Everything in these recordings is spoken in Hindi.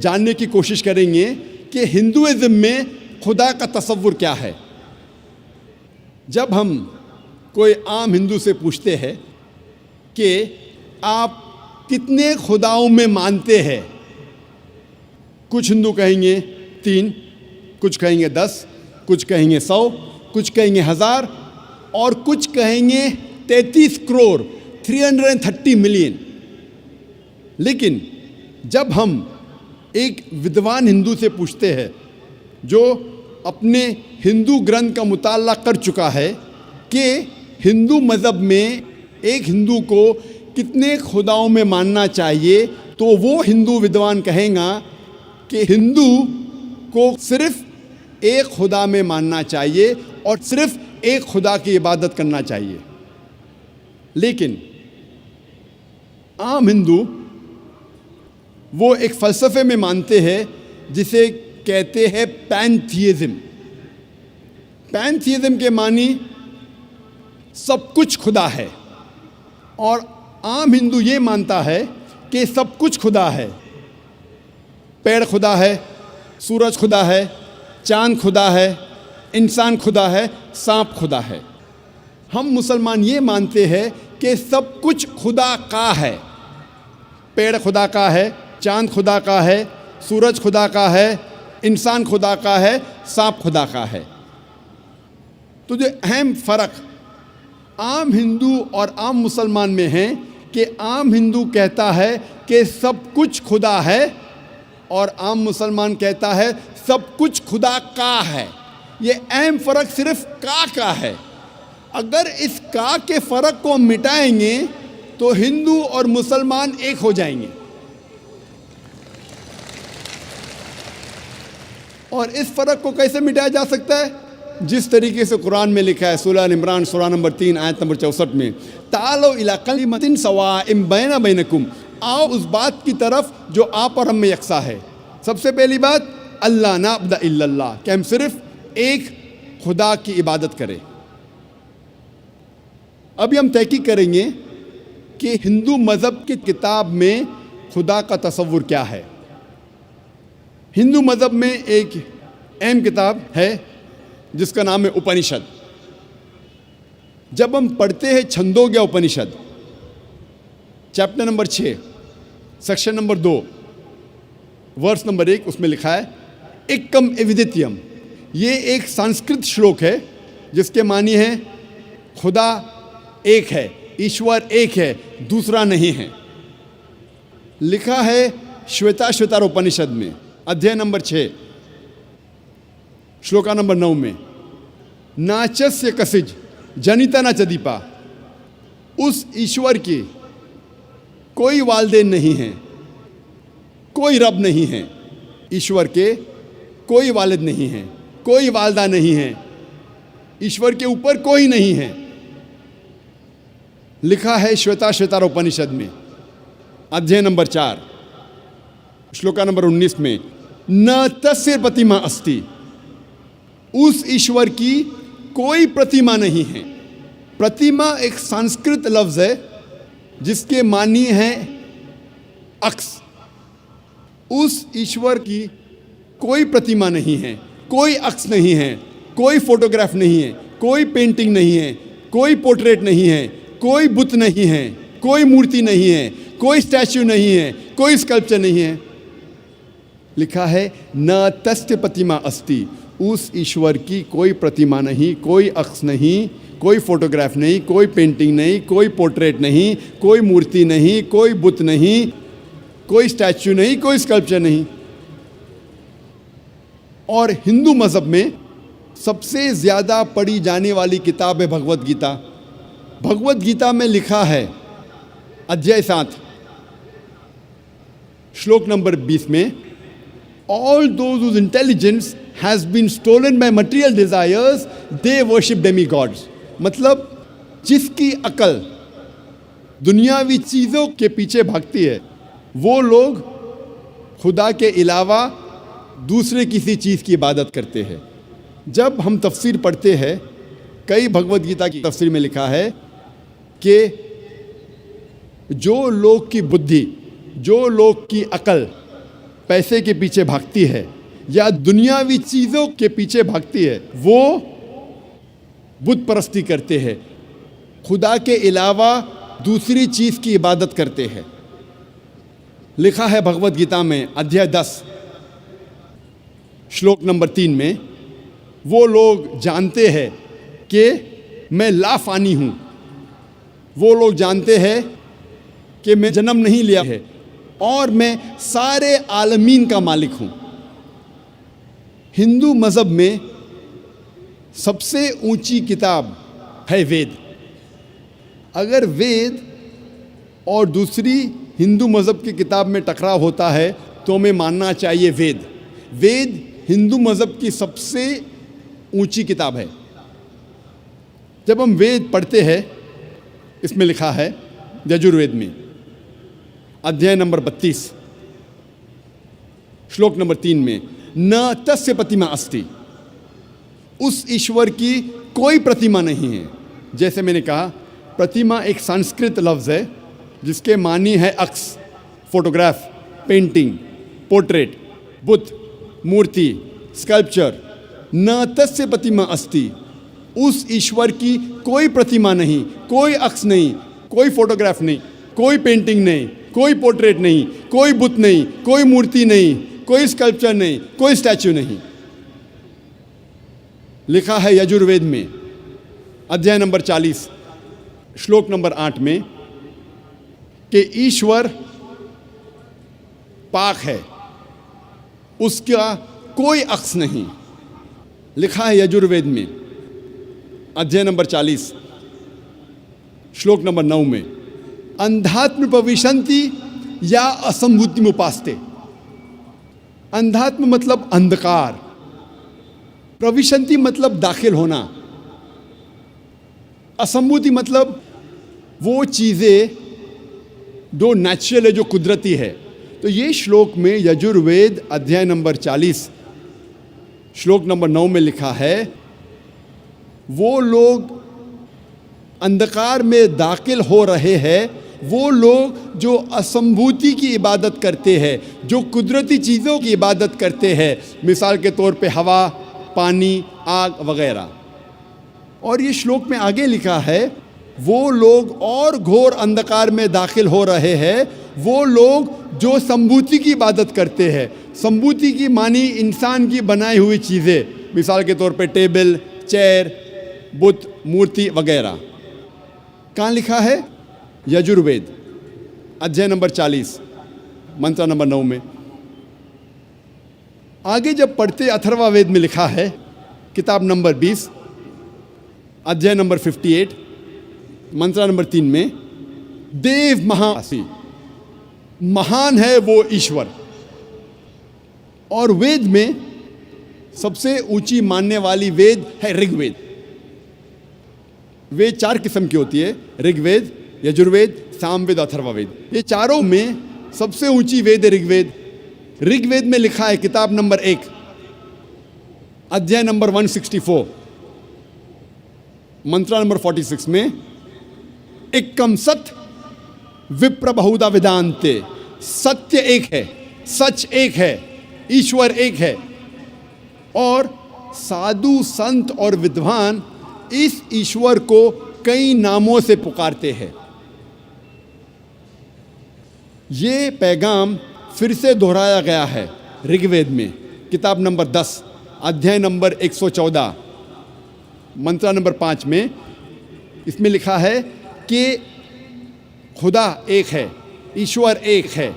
जानने की कोशिश करेंगे कि हिंदुइज्म में खुदा का तसव्वुर क्या है। जब हम कोई आम हिंदू से पूछते हैं कि आप कितने खुदाओं में मानते हैं, कुछ हिंदू कहेंगे 3, कुछ कहेंगे 10, कुछ कहेंगे 100, कुछ कहेंगे 1000 और कुछ कहेंगे 33 करोड़ 330 मिलियन। लेकिन जब हम एक विद्वान हिंदू से पूछते हैं जो अपने हिंदू ग्रंथ का मुताला कर चुका है कि हिंदू मज़हब में एक हिंदू को कितने खुदाओं में मानना चाहिए, तो वो हिंदू विद्वान कहेगा कि हिंदू को सिर्फ एक खुदा में मानना चाहिए और सिर्फ एक खुदा की इबादत करना चाहिए। लेकिन आम हिंदू वो एक फ़लसफ़े में मानते हैं जिसे कहते हैं पैंथीइज्म। पैंथीइज्म के मानी सब कुछ खुदा है, और आम हिंदू ये मानता है कि सब कुछ खुदा है। पेड़ खुदा है, सूरज खुदा है, चांद खुदा है, इंसान खुदा है, सांप खुदा है। हम मुसलमान ये मानते हैं कि सब कुछ खुदा का है। पेड़ खुदा का है, चांद खुदा का है, सूरज खुदा का है, इंसान खुदा का है, सांप खुदा का है। तो जो अहम फ़र्क आम हिंदू और आम मुसलमान में है कि आम हिंदू कहता है कि सब कुछ खुदा है और आम मुसलमान कहता है सब कुछ खुदा का है। ये अहम फ़र्क सिर्फ का है। अगर इस का के फ़र्क को मिटाएंगे तो हिंदू और मुसलमान एक हो जाएंगे। और इस फ़र्क को कैसे मिटाया जा सकता है? जिस तरीके से कुरान में लिखा है, सूरह इमरान सूरह नंबर 3 आयत नंबर 64 में, तालो इला कलिमतिन सवाइम बैना बैनकुम, आओ उस बात की तरफ जो आप और हम में यकसा है। सबसे पहली बात, अल्लाह नाबुद इल्लल्लाह, कि हम सिर्फ एक खुदा की इबादत करें। अभी हम तहकीक करेंगे कि हिंदू मज़हब की किताब में खुदा का तसव्वुर क्या है। हिंदू मज़हब में एक अहम किताब है जिसका नाम है उपनिषद। जब हम पढ़ते हैं Chandogya Upanishad, chapter number 6, section number 2, verse number 1, उसमें लिखा है एकम एविदित्यम। ये एक संस्कृत श्लोक है जिसके मानी है खुदा एक है, ईश्वर एक है, दूसरा नहीं है। लिखा है श्वेताश्वतर उपनिषद में, अध्याय नंबर 6, श्लोका नंबर 9 में, नाचस्य कसिज जनिता न चदीपा, उस ईश्वर की कोई वालदेन नहीं है, कोई रब नहीं है। ईश्वर के कोई वालिद नहीं है, कोई वालदा नहीं है, ईश्वर के ऊपर कोई नहीं है। लिखा है श्वेताश्वतर उपनिषद में, अध्याय नंबर 4, श्लोका नंबर 19 में, न तस्य प्रतिमा अस्ति, उस ईश्वर की कोई प्रतिमा नहीं है। प्रतिमा एक संस्कृत लफ्ज़ है जिसके मानी है अक्स। उस ईश्वर की कोई प्रतिमा नहीं है, कोई अक्स नहीं है, कोई फोटोग्राफ नहीं है, कोई पेंटिंग नहीं है, कोई पोर्ट्रेट नहीं है, कोई बुत नहीं है, कोई मूर्ति नहीं है, कोई स्टैच्यू नहीं है, कोई स्कल्पचर नहीं है। लिखा है न तस्य प्रतिमा अस्ति, उस ईश्वर की कोई प्रतिमा नहीं, कोई अक्स नहीं, कोई फोटोग्राफ नहीं, कोई पेंटिंग नहीं, कोई पोर्ट्रेट नहीं, कोई मूर्ति नहीं, कोई बुत नहीं, कोई स्टैच्यू नहीं, कोई स्कल्पचर नहीं। और हिंदू मज़हब में सबसे ज़्यादा पढ़ी जाने वाली किताब है भगवद गीता। भगवद गीता में लिखा है, अध्याय 7, श्लोक नंबर 20 में, all those whose intelligence has been stolen by material desires, they worship demigods। मतलब जिसकी अकल दुनियावी चीज़ों के पीछे भागती है वो लोग खुदा के अलावा दूसरे किसी चीज़ की इबादत करते हैं। जब हम तफसीर पढ़ते हैं, कई भगवद गीता की तफसीर में लिखा है कि जो लोग की बुद्धि, जो लोग की अकल पैसे के पीछे भागती है या दुनियावी चीज़ों के पीछे भागती है, वो बुत परस्ती करते हैं, खुदा के अलावा दूसरी चीज़ की इबादत करते हैं। लिखा है भगवत गीता में अध्याय 10 श्लोक नंबर 3 में, वो लोग जानते हैं कि मैं लाफानी हूँ, वो लोग जानते हैं कि मैं जन्म नहीं लिया है और मैं सारे आलमीन का मालिक हूँ। हिंदू मज़हब में सबसे ऊंची किताब है वेद। अगर वेद और दूसरी हिंदू मज़हब की किताब में टकराव होता है तो हमें मानना चाहिए वेद। वेद हिंदू मज़हब की सबसे ऊंची किताब है। जब हम वेद पढ़ते हैं, इसमें लिखा है यजुर्वेद में अध्याय नंबर 32 श्लोक नंबर 3 में, न तस्य प्रतिमा अस्ति, उस ईश्वर की कोई प्रतिमा नहीं है। जैसे मैंने कहा, प्रतिमा एक संस्कृत लफ्ज़ है जिसके मानी है अक्स, फोटोग्राफ, पेंटिंग, पोर्ट्रेट, बुत, मूर्ति, स्कल्पचर। न तस्य प्रतिमा अस्ति, उस ईश्वर की कोई प्रतिमा नहीं, कोई अक्स नहीं, कोई फोटोग्राफ नहीं, कोई पेंटिंग नहीं, कोई पोर्ट्रेट नहीं, कोई बुत नहीं, कोई मूर्ति नहीं, कोई स्कल्पचर नहीं, कोई स्टैच्यू नहीं। लिखा है यजुर्वेद में अध्याय नंबर 40 श्लोक नंबर 8 में कि ईश्वर पाक है, उसका कोई अक्स नहीं। लिखा है यजुर्वेद में अध्याय नंबर 40 श्लोक नंबर 9 में, अंधात्म प्रविशन्ति या असंभूति उपास्ते। अंधात्म मतलब अंधकार, प्रविशन्ति मतलब दाखिल होना, असंभूति मतलब वो चीज़ें जो नेचुरल है, जो कुदरती है। तो ये श्लोक में यजुर्वेद अध्याय नंबर 40 श्लोक नंबर 9 में लिखा है, वो लोग अंधकार में दाखिल हो रहे हैं, वो लोग जो असंभूति की इबादत करते हैं, जो कुदरती चीज़ों की इबादत करते हैं, मिसाल के तौर पे हवा, पानी, आग वगैरह। और ये श्लोक में आगे लिखा है, वो लोग और घोर अंधकार में दाखिल हो रहे हैं, वो लोग जो संभूति की इबादत करते हैं। संभूति की मानी इंसान की बनाई हुई चीज़ें, मिसाल के तौर पे टेबल, चेयर, बुत, मूर्ति वगैरह। कहाँ लिखा है? यजुर्वेद अध्याय नंबर 40 मंत्र नंबर 9 में। आगे जब पढ़ते अथर्ववेद में लिखा है किताब नंबर 20 अध्याय नंबर 58 मंत्र नंबर 3 में, देव महासी, महान है वो ईश्वर। और वेद में सबसे ऊंची मानने वाली वेद है ऋग्वेद। वेद 4 किस्म की होती है, ऋग्वेद, यजुर्वेद, सामवेद, अथर्ववेद। ये चारों में सबसे ऊंची वेद है ऋग्वेद। ऋग्वेद में लिखा है किताब नंबर 1 अध्याय नंबर 164 मंत्र नंबर 46 में, एकम सत विप्र बहुधा वेदांते, सत्य एक है, सच एक है, ईश्वर एक है, और साधु संत और विद्वान इस ईश्वर को कई नामों से पुकारते हैं। ये पैगाम फिर से दोहराया गया है ऋग्वेद में किताब नंबर 10 अध्याय नंबर 114 मंत्र नंबर 5 में। इसमें लिखा है कि खुदा एक है, ईश्वर एक है,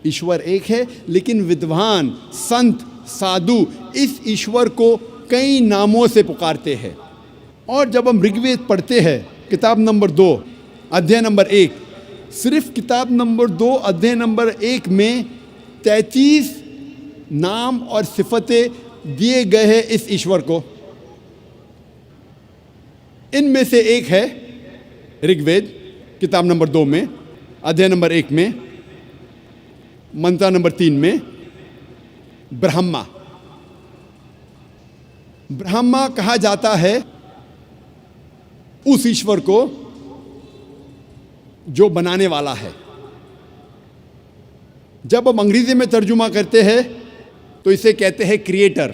ईश्वर एक है, लेकिन विद्वान, संत, साधु इस ईश्वर को कई नामों से पुकारते हैं। और जब हम ऋग्वेद पढ़ते हैं किताब नंबर 2 अध्याय नंबर 1, सिर्फ किताब नंबर 2 अध्याय नंबर 1 में 33 नाम और सिफतें दिए गए हैं इस ईश्वर को। इनमें से एक है ऋग्वेद किताब नंबर 2 में अध्याय नंबर 1 में मंत्र नंबर 3 में, ब्रह्मा। ब्रह्मा कहा जाता है उस ईश्वर को जो बनाने वाला है, जब हम अंग्रेज़ी में तर्जुमा करते हैं तो इसे कहते हैं क्रिएटर।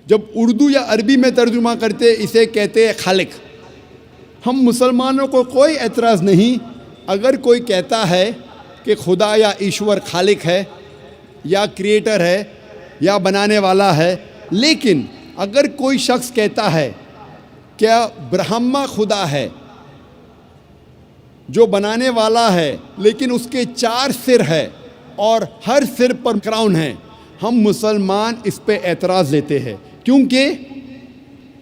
जब उर्दू या अरबी में तर्जुमा करते इसे कहते हैं खालिक। हम मुसलमानों को कोई एतराज़ नहीं अगर कोई कहता है कि खुदा या ईश्वर खालिक है या क्रिएटर है या बनाने वाला है, लेकिन अगर कोई शख्स कहता है क्या ब्रह्मा खुदा है जो बनाने वाला है लेकिन उसके 4 सिर है और हर सिर पर क्राउन है, हम मुसलमान इस पे एतराज़ लेते हैं क्योंकि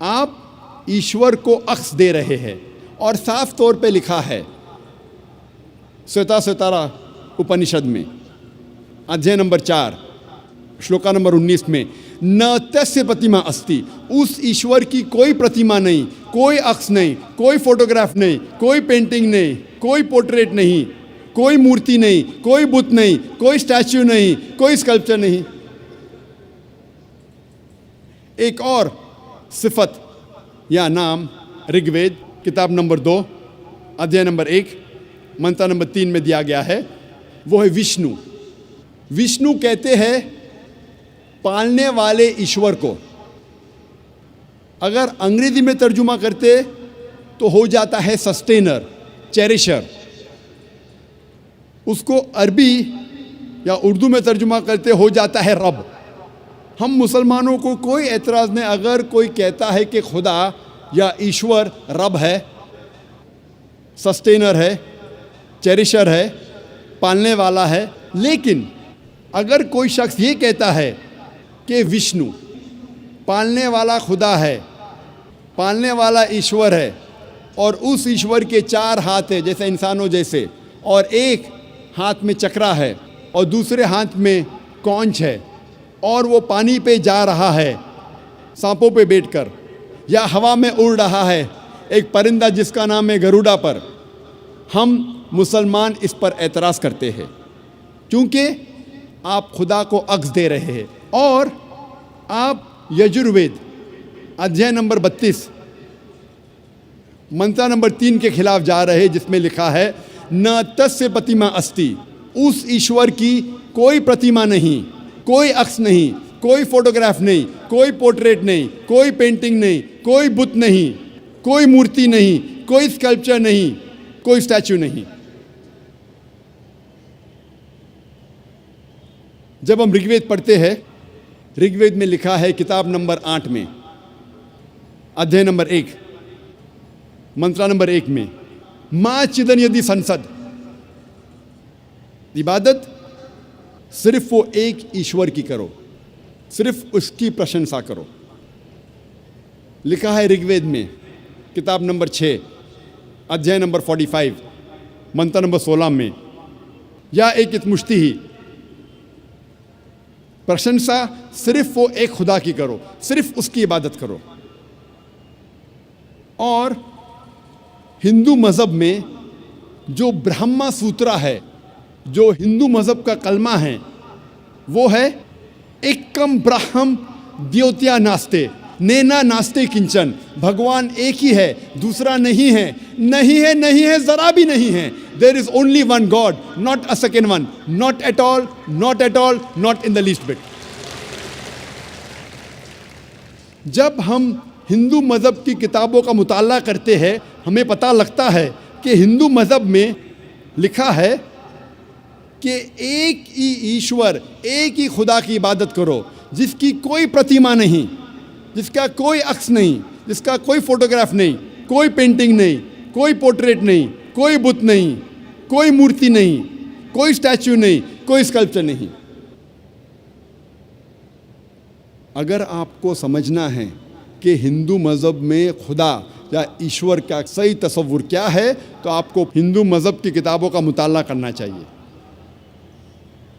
आप ईश्वर को अक्स दे रहे हैं। और साफ तौर पे लिखा है श्वेताश्वतरा उपनिषद में अध्याय नंबर 4 श्लोका नंबर 19 में, न तस्य प्रतिमा अस्ति, उस ईश्वर की कोई प्रतिमा नहीं, कोई अक्स नहीं, कोई फोटोग्राफ नहीं, कोई पेंटिंग नहीं, कोई पोर्ट्रेट नहीं, कोई मूर्ति नहीं, कोई बुत नहीं, कोई स्टैच्यू नहीं, कोई स्कल्पचर नहीं। एक और सिफत या नाम ऋग्वेद किताब नंबर 2 अध्याय नंबर 1 मंत्र नंबर 3 में दिया गया है, वो है विष्णु। विष्णु कहते हैं पालने वाले ईश्वर को। अगर अंग्रेजी में तर्जुमा करते तो हो जाता है सस्टेनर, चेरिशर। उसको अरबी या उर्दू में तर्जुमा करते हो जाता है रब। हम मुसलमानों को कोई एतराज़ नहीं अगर कोई कहता है कि खुदा या ईश्वर रब है, सस्टेनर है, चेरिशर है, पालने वाला है। लेकिन अगर कोई शख्स ये कहता है कि विष्णु पालने वाला खुदा है, पालने वाला ईश्वर है और उस ईश्वर के 4 हाथ हैं जैसे इंसानों जैसे, और एक हाथ में चक्रा है और दूसरे हाथ में कौंच है और वो पानी पे जा रहा है सांपों पे बैठकर, या हवा में उड़ रहा है एक परिंदा जिसका नाम है गरुड़ा पर, हम मुसलमान इस पर एतराज़ करते हैं क्योंकि आप खुदा को अक्स दे रहे हैं। और आप यजुर्वेद अध्याय नंबर 32 मंत्र नंबर 3 के खिलाफ जा रहे हैं जिसमें लिखा है न तस्य प्रतिमा अस्ति, उस ईश्वर की कोई प्रतिमा नहीं, कोई अक्स नहीं, कोई फोटोग्राफ नहीं, कोई पोर्ट्रेट नहीं, कोई पेंटिंग नहीं, कोई बुत नहीं, कोई मूर्ति नहीं, कोई स्कल्पचर नहीं, कोई स्टैच्यू नहीं। जब हम ऋग्वेद पढ़ते हैं, ऋग्वेद में लिखा है किताब नंबर 8 में अध्याय नंबर 1 मंत्र नंबर 1 में, माँ चिदन यदि संसद, इबादत सिर्फ वो एक ईश्वर की करो, सिर्फ उसकी प्रशंसा करो। लिखा है ऋग्वेद में किताब नंबर 6 अध्याय नंबर 45 मंत्र नंबर 16 में, या एक इतमुश्ती ही, प्रशंसा सिर्फ वो एक खुदा की करो, सिर्फ उसकी इबादत करो। और हिंदू मज़हब में जो ब्रह्मा सूत्रा है, जो हिंदू मज़हब का कलमा है, वो है एकम ब्रह्म द्योत्या नास्ते, नेना नास्ते किंचन, भगवान एक ही है, दूसरा नहीं है, नहीं है, नहीं है, ज़रा भी नहीं है। There is only one god, not a second one, not at all, not at all, not in the least bit. जब हम हिंदू मज़हब की किताबों का मुताला करते हैं, हमें पता लगता है कि हिंदू मज़हब में लिखा है कि एक ही ईश्वर, एक ही खुदा की इबादत करो, जिसकी कोई प्रतिमा नहीं, जिसका कोई अक्स नहीं, जिसका कोई फोटोग्राफ नहीं, कोई पेंटिंग नहीं, कोई पोर्ट्रेट नहीं, कोई बुत नहीं, कोई मूर्ति नहीं, कोई स्टैच्यू नहीं, कोई स्कल्पचर नहीं। अगर आपको समझना है कि हिंदू मज़हब में खुदा या ईश्वर का सही तस्वुर क्या है, तो आपको हिंदू मज़हब की किताबों का मुताला करना चाहिए।